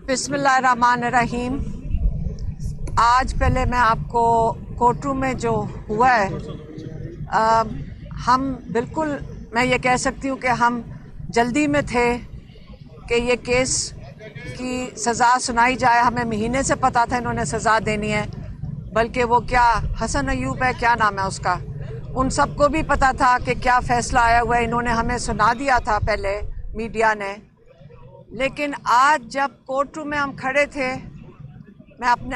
बिस्मिल्लाहिर्रहमानिर्रहीम। आज पहले मैं आपको कोर्टरूम में जो हुआ है, हम बिल्कुल, मैं ये कह सकती हूँ कि हम जल्दी में थे कि ये केस की सज़ा सुनाई जाए। हमें महीने से पता था इन्होंने सज़ा देनी है, बल्कि वो क्या हसन अयूब है, क्या नाम है उसका, उन सबको भी पता था कि क्या फ़ैसला आया हुआ है। इन्होंने हमें सुना दिया था पहले, मीडिया ने। लेकिन आज जब कोर्ट रूम में हम खड़े थे,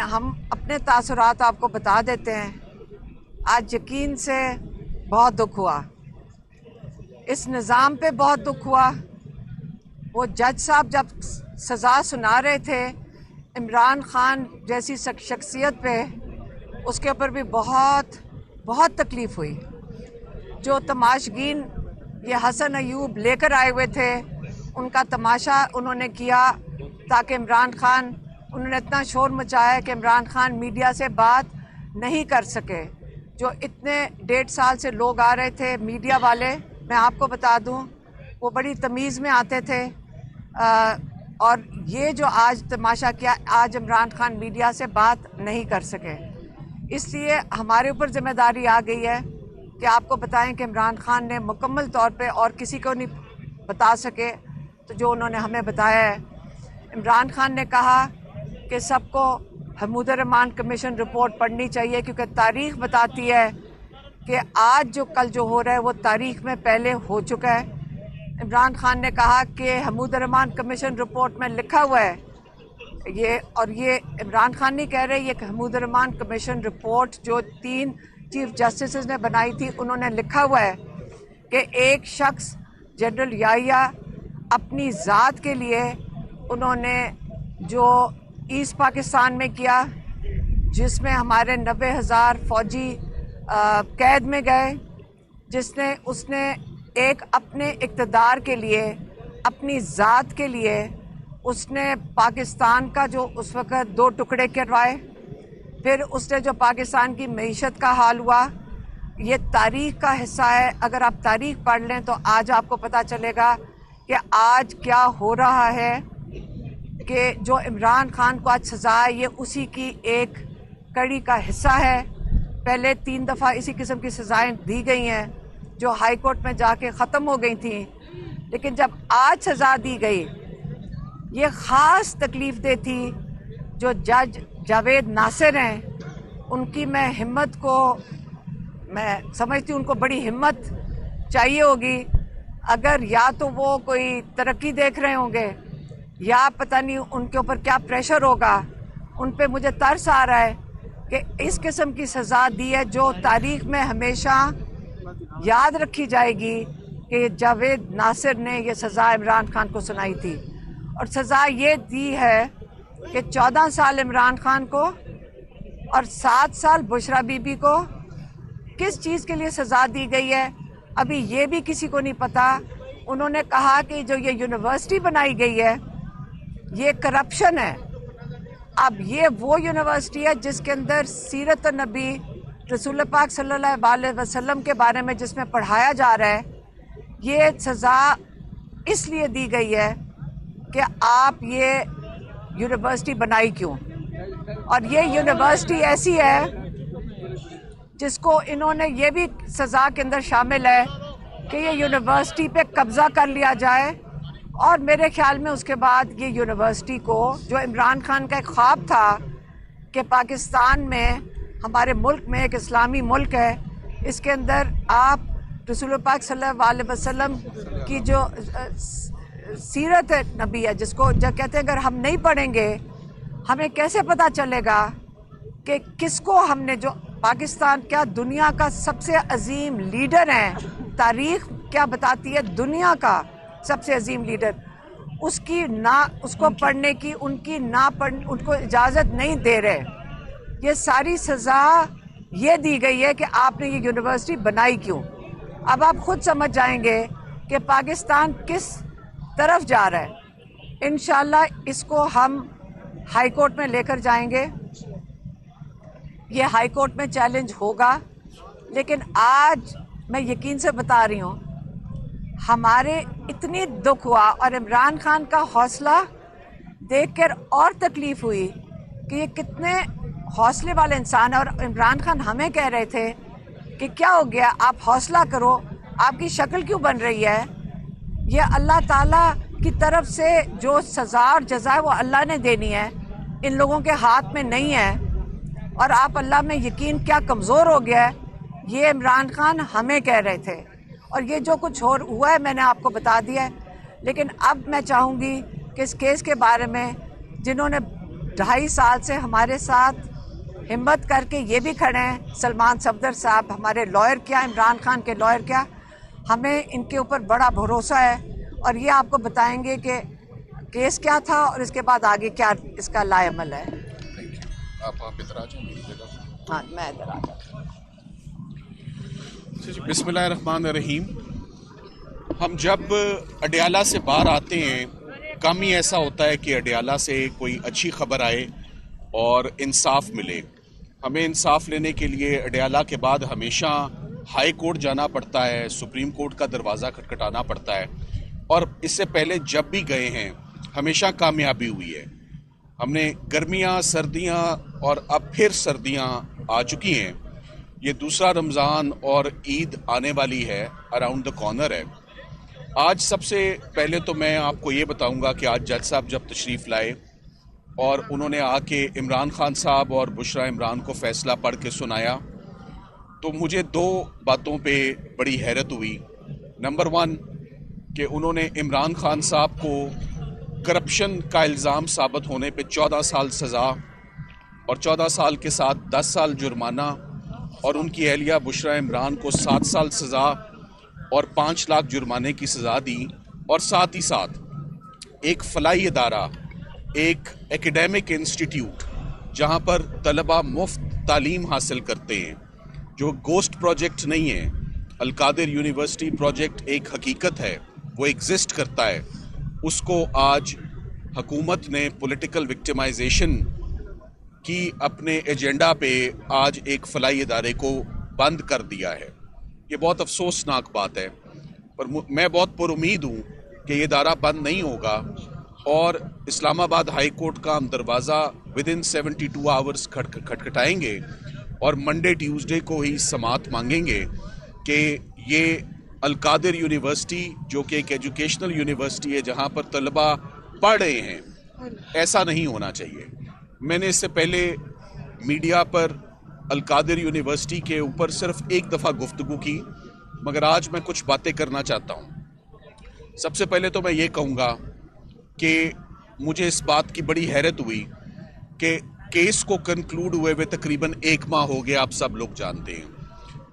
हम अपने तासुरात आपको बता देते हैं। आज यकीन से बहुत दुख हुआ, इस निज़ाम पे बहुत दुख हुआ। वो जज साहब जब सज़ा सुना रहे थे इमरान खान जैसी शख्सियत पे, उसके ऊपर भी बहुत बहुत तकलीफ़ हुई। जो तमाशगीन ये हसन अयूब लेकर आए हुए थे, उनका तमाशा उन्होंने किया ताकि इमरान खान, उन्होंने इतना शोर मचाया कि इमरान खान मीडिया से बात नहीं कर सके। जो इतने 1.5 साल से लोग आ रहे थे मीडिया वाले, मैं आपको बता दूं, वो बड़ी तमीज़ में आते थे। और ये जो आज तमाशा किया, आज इमरान खान मीडिया से बात नहीं कर सके। इसलिए हमारे ऊपर ज़िम्मेदारी आ गई है कि आपको बताएं कि इमरान खान ने मुकम्मल तौर पे और किसी को नहीं बता सके तो जो उन्होंने हमें बताया है। इमरान खान ने कहा कि सबको महमूद रहमान कमीशन रिपोर्ट पढ़नी चाहिए, क्योंकि तारीख़ बताती है कि आज जो कल जो हो रहा है वो तारीख़ में पहले हो चुका है। इमरान खान ने कहा कि महमूद रहमान कमीशन रिपोर्ट में लिखा हुआ है ये, और ये इमरान खान नहीं कह रहे, ये महमूद रहमान कमीशन रिपोर्ट जो 3 चीफ जस्टिस ने बनाई थी, उन्होंने लिखा हुआ है कि एक शख्स जनरल याहिया अपनी ज़ात के लिए उन्होंने जो ईस्ट पाकिस्तान में किया, जिसमें हमारे 90,000 फ़ौजी कैद में गए, उसने एक अपने इक़्तिदार के लिए, अपनी ज़ात के लिए उसने पाकिस्तान का जो उस वक़्त 2 टुकड़े करवाए। फिर उसने जो पाकिस्तान की मईशत का हाल हुआ, ये तारीख़ का हिस्सा है। अगर आप तारीख़ पढ़ लें तो आज आपको पता चलेगा कि आज क्या हो रहा है, कि जो इमरान खान को आज सज़ा है ये उसी की एक कड़ी का हिस्सा है। पहले 3 दफ़ा इसी किस्म की सज़ाएं दी गई हैं जो हाई कोर्ट में जाके ख़त्म हो गई थी, लेकिन जब आज सज़ा दी गई, ये ख़ास तकलीफ़ दे थी। जो जज जावेद नासिर हैं, उनकी मैं हिम्मत को, मैं समझती हूँ उनको बड़ी हिम्मत चाहिए होगी। अगर या तो वो कोई तरक्की देख रहे होंगे या पता नहीं उनके ऊपर क्या प्रेशर होगा, उन पे मुझे तरस आ रहा है कि इस किस्म की सज़ा दी है जो तारीख़ में हमेशा याद रखी जाएगी कि जावेद नासिर ने ये सज़ा इमरान खान को सुनाई थी। और सज़ा ये दी है कि 14 साल इमरान खान को और 7 साल बुशरा बीबी को किस चीज़ के लिए सज़ा दी गई है, अभी ये भी किसी को नहीं पता। उन्होंने कहा कि जो ये यूनिवर्सिटी बनाई गई है ये करप्शन है। अब ये वो यूनिवर्सिटी है जिसके अंदर सीरत नबी रसूल पाक सल्लल्लाहु अलैहि वसल्लम के बारे में जिसमें पढ़ाया जा रहा है। ये सज़ा इसलिए दी गई है कि आप ये यूनिवर्सिटी बनाई क्यों। और ये यूनिवर्सिटी ऐसी है जिसको इन्होंने, ये भी सज़ा के अंदर शामिल है कि ये यूनिवर्सिटी पे कब्ज़ा कर लिया जाए। और मेरे ख्याल में उसके बाद ये यूनिवर्सिटी को, जो इमरान खान का एक ख्वाब था कि पाकिस्तान में, हमारे मुल्क में एक इस्लामी मुल्क है, इसके अंदर आप रसूल पाक सल्लल्लाहु अलैहि वसल्लम की जो सीरत नबी है, जिसको जब कहते हैं अगर हम नहीं पढ़ेंगे हमें कैसे पता चलेगा कि किसको हमने, जो पाकिस्तान क्या दुनिया का सबसे अजीम लीडर है, तारीख़ क्या बताती है, दुनिया का सबसे अजीम लीडर, उसकी ना, उसको पढ़ने की उनकी ना पढ़, उनको इजाज़त नहीं दे रहे। ये सारी सज़ा ये दी गई है कि आपने ये यूनिवर्सिटी बनाई क्यों। अब आप खुद समझ जाएंगे कि पाकिस्तान किस तरफ जा रहा है। इंशाल्लाह इसको हम हाई कोर्ट में लेकर जाएंगे, ये हाई कोर्ट में चैलेंज होगा। लेकिन आज मैं यकीन से बता रही हूँ, हमारे इतनी दुख हुआ और इमरान खान का हौसला देखकर और तकलीफ हुई कि ये कितने हौसले वाले इंसान है। और इमरान खान हमें कह रहे थे कि क्या हो गया, आप हौसला करो, आपकी शक्ल क्यों बन रही है। ये अल्लाह ताला की तरफ से जो सज़ा और जज़ा है वो अल्लाह ने देनी है, इन लोगों के हाथ में नहीं है। और आप अल्लाह में यकीन क्या कमज़ोर हो गया है, ये इमरान खान हमें कह रहे थे। और ये जो कुछ हुआ है मैंने आपको बता दिया है। लेकिन अब मैं चाहूँगी कि इस केस के बारे में जिन्होंने 2.5 साल से हमारे साथ हिम्मत करके ये भी खड़े हैं, सलमान सफदर साहब हमारे लॉयर क्या, इमरान खान के लॉयर क्या, हमें इनके ऊपर बड़ा भरोसा है। और ये आपको बताएंगे कि केस क्या था और इसके बाद आगे क्या इसका लाएअमल है। आप इधर आ जाओ मेरी जगह। हाँ, मैं इधर आ जाता हूँ। बिस्मिल्लाहिर्रहमानिर्रहीम। हम जब अडयाला से बाहर आते हैं, कम ही ऐसा होता है कि अडयाला से कोई अच्छी खबर आए और इंसाफ मिले। हमें इंसाफ लेने के लिए अडयाला के बाद हमेशा हाई कोर्ट जाना पड़ता है, सुप्रीम कोर्ट का दरवाज़ा खटखटाना पड़ता है। और इससे पहले जब भी गए हैं हमेशा कामयाबी हुई है। हमने गर्मियाँ, सर्दियाँ और अब फिर सर्दियाँ आ चुकी हैं। ये दूसरा रमज़ान और ईद आने वाली है, अराउंड द कॉर्नर है। आज सबसे पहले तो मैं आपको ये बताऊंगा कि आज जज साहब जब तशरीफ़ लाए और उन्होंने आके इमरान खान साहब और बुशरा इमरान को फ़ैसला पढ़ के सुनाया, तो मुझे 2 बातों पे बड़ी हैरत हुई। नंबर 1 कि उन्होंने इमरान खान साहब को करप्शन का इल्ज़ाम साबित होने पे 14 साल सज़ा और 14 साल के साथ 10 साल जुर्माना, और उनकी अहलिया बुशरा इमरान को 7 साल सज़ा और 5 लाख जुर्माने की सज़ा दी। और साथ ही साथ एक फलाई इदारा, एक एकेडमिक इंस्टीट्यूट जहाँ पर तलबा मुफ्त तालीम हासिल करते हैं, जो गोस्ट प्रोजेक्ट नहीं है। अल-कादिर यूनिवर्सिटी प्रोजेक्ट एक हकीकत है, वो एग्जिस्ट करता है। उसको आज हुकूमत ने पॉलिटिकल विक्टिमाइजेशन की अपने एजेंडा पे आज एक फलाई इदारे को बंद कर दिया है। ये बहुत अफसोसनाक बात है, पर मैं बहुत पुरुमीद हूँ कि ये इदारा बंद नहीं होगा और इस्लामाबाद हाई कोर्ट का हम दरवाज़ा विदिन 72 आवर्स खटखटाएंगे और मंडे ट्यूसडे को ही समात मांगेंगे कि ये अल-कादिर यूनिवर्सिटी, जो कि एक एजुकेशनल यूनिवर्सिटी है जहाँ पर तलबा पढ़ रहे हैं, ऐसा नहीं होना चाहिए। मैंने इससे पहले मीडिया पर अल-कादिर यूनिवर्सिटी के ऊपर सिर्फ एक दफ़ा गुफ्तगू की, मगर आज मैं कुछ बातें करना चाहता हूँ। सबसे पहले तो मैं ये कहूँगा कि मुझे इस बात की बड़ी हैरत हुई कि केस को कंक्लूड हुए हुए तकरीबन 1 माह हो गया, आप सब लोग जानते हैं।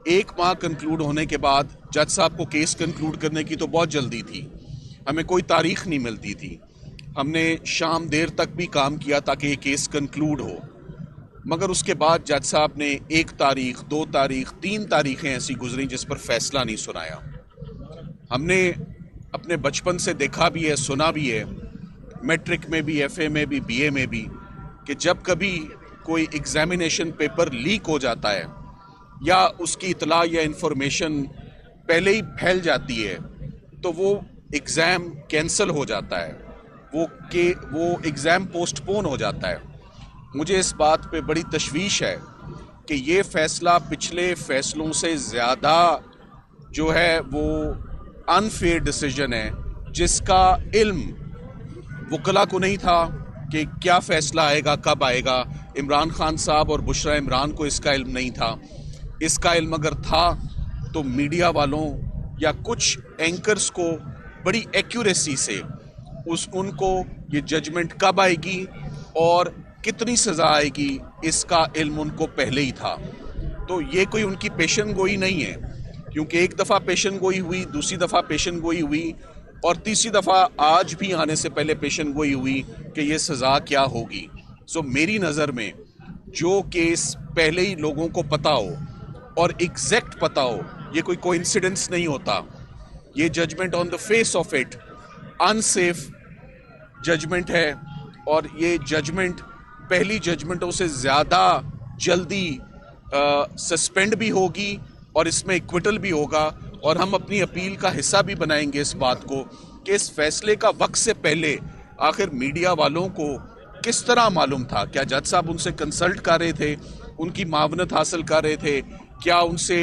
1 माह कंक्लूड होने के बाद जज साहब को केस कंक्लूड करने की तो बहुत जल्दी थी, हमें कोई तारीख नहीं मिलती थी। हमने शाम देर तक भी काम किया ताकि ये केस कंक्लूड हो, मगर उसके बाद जज साहब ने 1 तारीख, 2 तारीख, 3 तारीखें ऐसी गुजरी जिस पर फैसला नहीं सुनाया। हमने अपने बचपन से देखा भी है, सुना भी है, मैट्रिक में भी, FA में भी, BA में भी, कि जब कभी कोई एग्जामिनेशन पेपर लीक हो जाता है या उसकी इतला या इंफॉर्मेशन पहले ही फैल जाती है तो वो एग्ज़ाम कैंसिल हो जाता है, वो एग्ज़ाम पोस्टपोन हो जाता है। मुझे इस बात पे बड़ी तशवीश है कि ये फ़ैसला पिछले फ़ैसलों से ज़्यादा जो है वो अनफेयर डिसीजन है, जिसका इल्म वकला को नहीं था कि क्या फ़ैसला आएगा, कब आएगा। इमरान खान साहब और बुशरा इमरान को इसका इल्म नहीं था। इसका इल्म अगर था तो मीडिया वालों या कुछ एंकर्स को बड़ी एक्यूरेसी से उनको ये जजमेंट कब आएगी और कितनी सज़ा आएगी, इसका इल्म उनको पहले ही था। तो ये कोई उनकी पेशन गोई नहीं है, क्योंकि एक दफ़ा पेशन गोई हुई, दूसरी दफ़ा पेशन गोई हुई और तीसरी दफ़ा आज भी आने से पहले पेशन गोई हुई कि ये सज़ा क्या होगी। सो मेरी नज़र में जो केस पहले ही लोगों को पता हो और एग्जैक्ट पता हो, ये कोई कोइंसिडेंस नहीं होता। ये judgement on the face of it unsafe judgement है और ये जजमेंट पहली जजमेंटों से ज़्यादा जल्दी सस्पेंड भी होगी और इसमें इक्विटल भी होगा। और हम अपनी अपील का हिस्सा भी बनाएंगे इस बात को कि इस फैसले का वक्त से पहले आखिर मीडिया वालों को किस तरह मालूम था? क्या जज साहब उनसे कंसल्ट कर रहे थे, उनकी मावनत हासिल कर रहे थे? क्या उनसे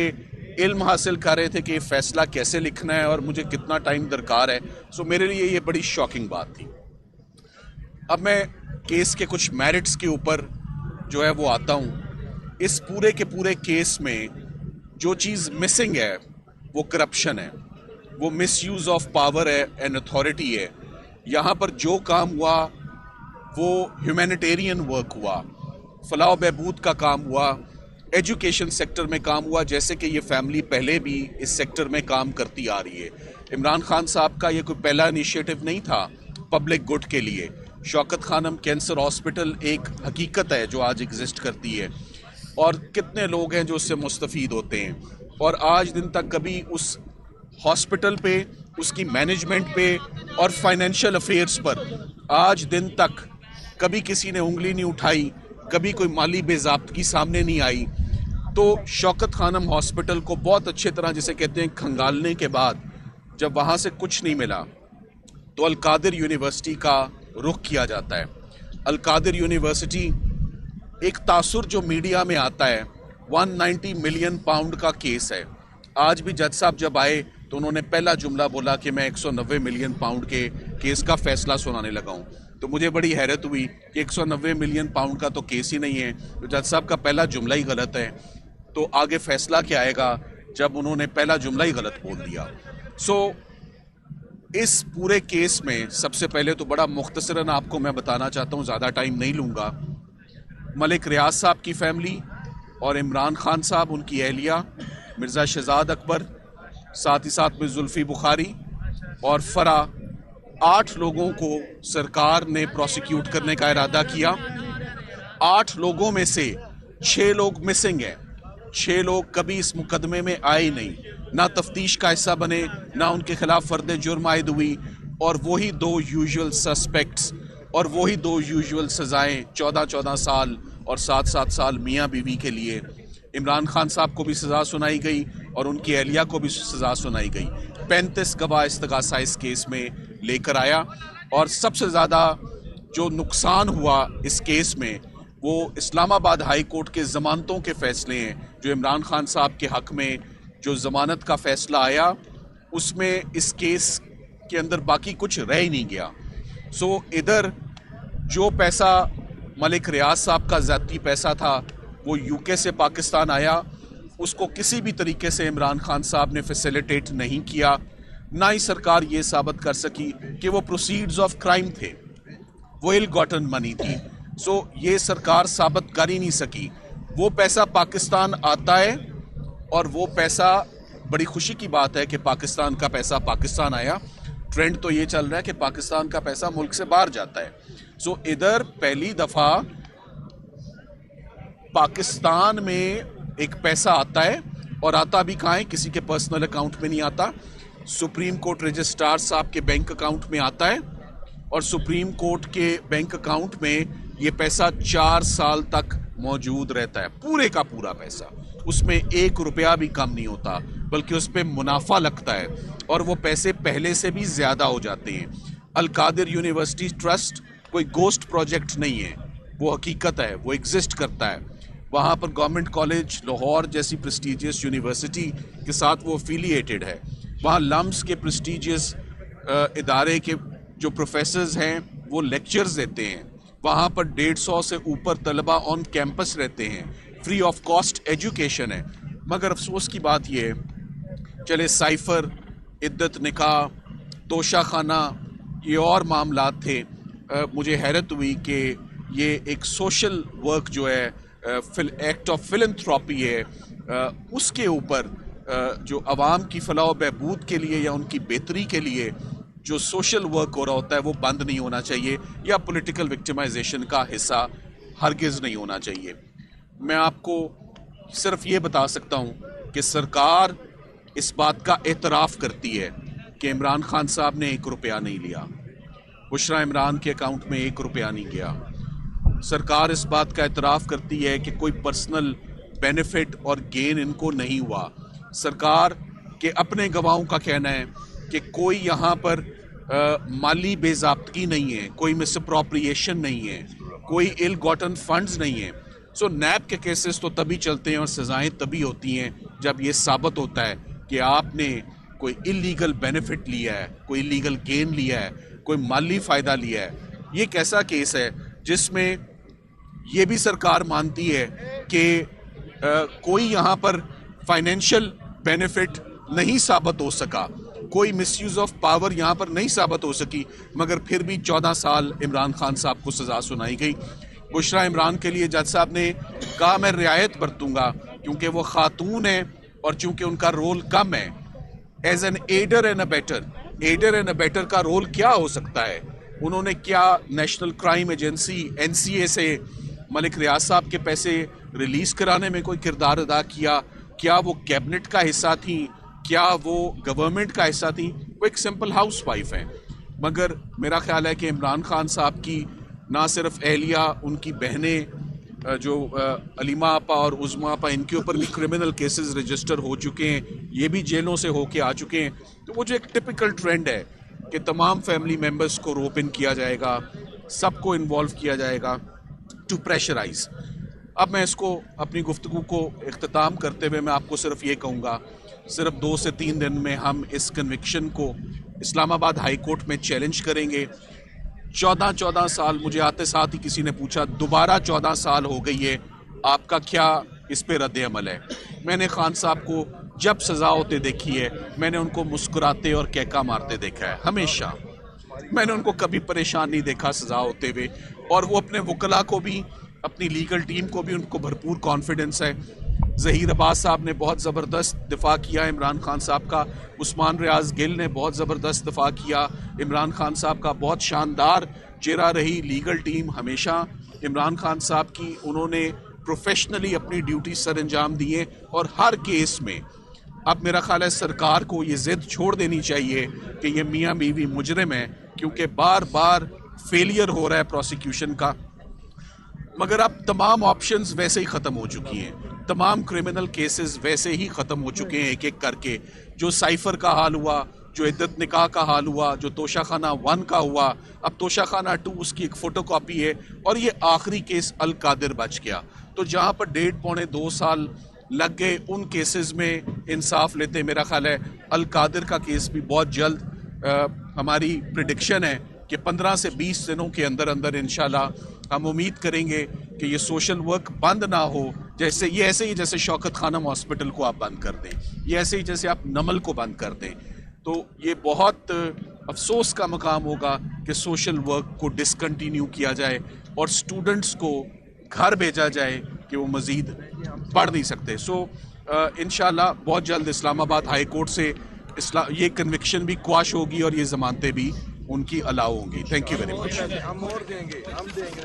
इल्म हासिल कर रहे थे कि ये फैसला कैसे लिखना है और मुझे कितना टाइम दरकार है? सो मेरे लिए ये बड़ी शॉकिंग बात थी। अब मैं केस के कुछ मेरिट्स के ऊपर जो है वो आता हूँ। इस पूरे के पूरे केस में जो चीज़ मिसिंग है वो करप्शन है, वो मिसयूज़ ऑफ पावर है एंड अथॉरिटी है। यहाँ पर जो काम हुआ वो ह्यूमैनिटेरियन वर्क हुआ, फलाह बहबूद का काम हुआ, एजुकेशन सेक्टर में काम हुआ, जैसे कि ये फैमिली पहले भी इस सेक्टर में काम करती आ रही है। इमरान खान साहब का ये कोई पहला इनिशिएटिव नहीं था पब्लिक गुड के लिए। शौकत खानम कैंसर हॉस्पिटल एक हकीकत है जो आज एग्जिस्ट करती है, और कितने लोग हैं जो उससे मुस्तफ़ीद होते हैं, और आज दिन तक कभी उस हॉस्पिटल पे, उसकी मैनेजमेंट पे और फाइनेंशियल अफेयर्स पर आज दिन तक कभी किसी ने उंगली नहीं उठाई, कभी कोई माली बेज़ाब्तगी सामने नहीं आई। तो शौकत खानम हॉस्पिटल को बहुत अच्छे तरह, जिसे कहते हैं, खंगालने के बाद जब वहाँ से कुछ नहीं मिला तो अल-कादिर यूनिवर्सिटी का रुख किया जाता है। अल-कादिर यूनिवर्सिटी एक तासुर जो मीडिया में आता है, 190 मिलियन पाउंड का केस है। आज भी जज साहब जब आए तो उन्होंने पहला जुमला बोला कि मैं 190 मिलियन पाउंड के केस का फैसला सुनाने लगा हूँ। तो मुझे बड़ी हैरत हुई कि 190 मिलियन पाउंड का तो केस ही नहीं है, तो जज साहब का पहला जुमला ही गलत है, तो आगे फैसला क्या आएगा जब उन्होंने पहला जुमला ही गलत बोल दिया। सो इस पूरे केस में सबसे पहले तो बड़ा मुख्तसरन आपको मैं बताना चाहता हूँ, ज़्यादा टाइम नहीं लूँगा। मलिक रियाज साहब की फैमिली और इमरान खान साहब, उनकी अहलिया मिर्ज़ा शहजाद अकबर, साथ ही साथ में जुल्फ़ी बुखारी और फरा, 8 लोगों को सरकार ने प्रोसिक्यूट करने का इरादा किया। 8 लोगों में से 6 लोग मिसिंग हैं। 6 लोग कभी इस मुकदमे में आए नहीं, ना तफ्तीश का हिस्सा बने, ना उनके खिलाफ फर्द जुर्म आयद हुई, और वही 2 यूजुअल सस्पेक्ट्स और वही 2 यूजुअल सज़ाएँ, 14-14 साल और 7-7 साल मियाँ बीवी के लिए। इमरान खान साहब को भी सज़ा सुनाई गई और उनकी अहलिया को भी सज़ा सुनाई गई। 35 गवाह इस्तगासा इस केस में लेकर आया, और सबसे ज़्यादा जो नुकसान हुआ इस केस में वो इस्लामाबाद हाई कोर्ट के ज़मानतों के फ़ैसले हैं। जो इमरान खान साहब के हक़ में जो ज़मानत का फ़ैसला आया, उसमें इस केस के अंदर बाकी कुछ रह ही नहीं गया। सो इधर जो पैसा मलिक रियाज साहब का ज़ाती पैसा था वो यूके से पाकिस्तान आया, उसको किसी भी तरीके से इमरान खान साहब ने फैसिलिटेट नहीं किया। ना ही सरकार ये साबित कर सकी कि वो प्रोसीड्स ऑफ क्राइम थे, वो इल गॉटन मनी थी। सो ये सरकार साबित कर ही नहीं सकी। वो पैसा पाकिस्तान आता है, और वो पैसा, बड़ी खुशी की बात है कि पाकिस्तान का पैसा पाकिस्तान आया। ट्रेंड तो ये चल रहा है कि पाकिस्तान का पैसा मुल्क से बाहर जाता है। सो इधर पहली दफ़ा पाकिस्तान में एक पैसा आता है, और आता भी कहाँ है, किसी के पर्सनल अकाउंट में नहीं आता, सुप्रीम कोर्ट रजिस्ट्रार साहब के बैंक अकाउंट में आता है, और सुप्रीम कोर्ट के बैंक अकाउंट में ये पैसा 4 साल तक मौजूद रहता है, पूरे का पूरा पैसा। उसमें 1 रुपया भी कम नहीं होता, बल्कि उस पर मुनाफा लगता है, और वो पैसे पहले से भी ज़्यादा हो जाते हैं। अल-कादिर यूनिवर्सिटी ट्रस्ट कोई गोस्ट प्रोजेक्ट नहीं है, वो हकीकत है, वो एग्जिस्ट करता है। वहाँ पर गवर्नमेंट कॉलेज लाहौर जैसी प्रेस्टीजियस यूनिवर्सिटी के साथ वो एफिलिएटेड है। वहाँ लम्स के प्रेस्टीजियस इदारे के जो प्रोफेसर्स हैं वो लेक्चर्स देते हैं। वहाँ पर 150 से ऊपर तलबा ऑन कैंपस रहते हैं, फ्री ऑफ कॉस्ट एजुकेशन है। मगर अफसोस की बात ये है, चले साइफ़र, इद्दत निकाह, तोशा खाना, ये और मामलात थे। मुझे हैरत हुई कि ये एक सोशल वर्क जो है, एक्ट ऑफ फिलंथ्रॉपी है, उसके ऊपर जो आवाम की फलाह व बहबूद के लिए या उनकी बेहतरी के लिए जो सोशल वर्क हो रहा होता है वो बंद नहीं होना चाहिए, या पॉलिटिकल विक्टिमाइजेशन का हिस्सा हरगिज़ नहीं होना चाहिए। मैं आपको सिर्फ ये बता सकता हूँ कि सरकार इस बात का एतराफ़ करती है कि इमरान खान साहब ने 1 रुपया नहीं लिया, बुशरा इमरान के अकाउंट में 1 रुपया नहीं गया। सरकार इस बात का एतराफ़ करती है कि कोई पर्सनल बेनिफिट और गेन इनको नहीं हुआ। सरकार के अपने गवाहों का कहना है कि कोई यहाँ पर माली बेज़ाब्तगी नहीं है, कोई मिसअप्रोप्रिएशन नहीं है, कोई इल गॉटन फंड्स नहीं है। सो नैब के केसेस तो तभी चलते हैं और सज़ाएं तभी होती हैं जब ये साबित होता है कि आपने कोई इलीगल बेनिफिट लिया है, कोई इलीगल गेन लिया है, कोई माली फ़ायदा लिया है। ये एक ऐसा केस है जिसमें ये भी सरकार मानती है कि कोई यहाँ पर फाइनेंशियल बेनिफिट नहीं साबित हो सका, कोई मिसयूज ऑफ पावर यहाँ पर नहीं साबित हो सकी, मगर फिर भी 14 साल इमरान खान साहब को सज़ा सुनाई गई। बुशरा इमरान के लिए जज साहब ने कहा मैं रियायत बरतूंगा क्योंकि वो खातून है और चूंकि उनका रोल कम है। As an aider and abettor का रोल क्या हो सकता है? उन्होंने क्या नेशनल क्राइम एजेंसी NCA से मलिक रियाज साहब के पैसे रिलीज कराने में कोई किरदार अदा किया? क्या वो कैबिनेट का हिस्सा थी? क्या वो गवर्नमेंट का हिस्सा थी? वो एक सिंपल हाउस वाइफ है। मगर मेरा ख्याल है कि इमरान खान साहब की ना सिर्फ एहलिया, उनकी बहनें जो अलीमा आपा और उज़मा आपा, इनके ऊपर भी क्रिमिनल केसेस रजिस्टर हो चुके हैं, ये भी जेलों से होके आ चुके हैं। तो वो जो एक टिपिकल ट्रेंड है कि तमाम फैमिली मेम्बर्स को रोप इन किया जाएगा, सबको इन्वॉल्व किया जाएगा टू प्रेशराइज। अब मैं इसको अपनी गुफ्तगू को इख्तिताम करते हुए मैं आपको सिर्फ ये कहूँगा, सिर्फ 2 से 3 दिन में हम इस कन्विक्शन को इस्लामाबाद हाई कोर्ट में चैलेंज करेंगे। 14 साल, मुझे आते साथ ही किसी ने पूछा दोबारा 14 साल हो गई है, आपका क्या इस पे रद्द अमल है? मैंने खान साहब को जब सज़ा होते देखी है, मैंने उनको मुस्कुराते और कहका मारते देखा है हमेशा। मैंने उनको कभी परेशान नहीं देखा सज़ा होते हुए, और वो अपने वकला को भी, अपनी लीगल टीम को भी, उनको भरपूर कॉन्फिडेंस है। ज़हीर अब्बास साहब ने बहुत ज़बरदस्त दिफा किया इमरान खान साहब का, उस्मान रियाज गिल ने बहुत ज़बरदस्त दिफा किया इमरान खान साहब का, बहुत शानदार चेहरा रही लीगल टीम हमेशा इमरान खान साहब की। उन्होंने प्रोफेशनली अपनी ड्यूटी सर अंजाम दिए और हर केस में अब मेरा ख्याल है सरकार को ये ज़िद छोड़ देनी चाहिए कि ये मियाँ बीवी मुजरिम है, क्योंकि बार बार फेलियर हो रहा है प्रोसिक्यूशन का। मगर अब तमाम ऑप्शंस वैसे ही ख़त्म हो चुकी हैं, तमाम क्रिमिनल केसेस वैसे ही ख़त्म हो चुके हैं एक एक करके। जो साइफ़र का हाल हुआ, जो इद्दत निकाह का हाल हुआ, जो तोशाखाना 1 का हुआ, अब तोशाखाना 2 उसकी एक फ़ोटोकॉपी है, और ये आखिरी केस अल कादिर बच गया। तो जहाँ पर 1.5-2 साल लग गए, उन केसेस में इंसाफ लेते मेरा ख्याल है अल कादिर का केस भी बहुत जल्द, हमारी प्रिडिक्शन है कि 15 से 20 दिनों के अंदर अंदर इंशाल्लाह हम उम्मीद करेंगे कि ये सोशल वर्क बंद ना हो। जैसे ये ऐसे ही जैसे शौकत खानम हॉस्पिटल को आप बंद कर दें, ये ऐसे ही जैसे आप नमल को बंद कर दें, तो ये बहुत अफसोस का मकाम होगा कि सोशल वर्क को डिसकंटिन्यू किया जाए और स्टूडेंट्स को घर भेजा जाए कि वो मज़ीद पढ़ नहीं सकते। सो इंशाल्लाह बहुत जल्द इस्लामाबाद हाई कोर्ट से ये कन्विक्शन भी क्वाश होगी और ये ज़मानतें भी उनकी अलाउ होंगी। Thank you very much. हम और देंगे, हम देंगे।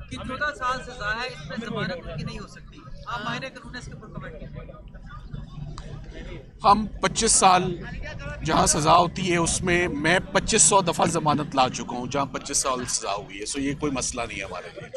कि 14 साल सजा है, इसमें जमानत की नहीं हो सकती, आप मायने कानून इसके ऊपर कमेंट कीजिए। हम 25 साल जहाँ सज़ा होती है उसमें मैं 2500 दफ़ा ज़मानत ला चुका हूँ जहाँ 25 साल सज़ा हुई है। सो ये कोई मसला नहीं है हमारे लिए।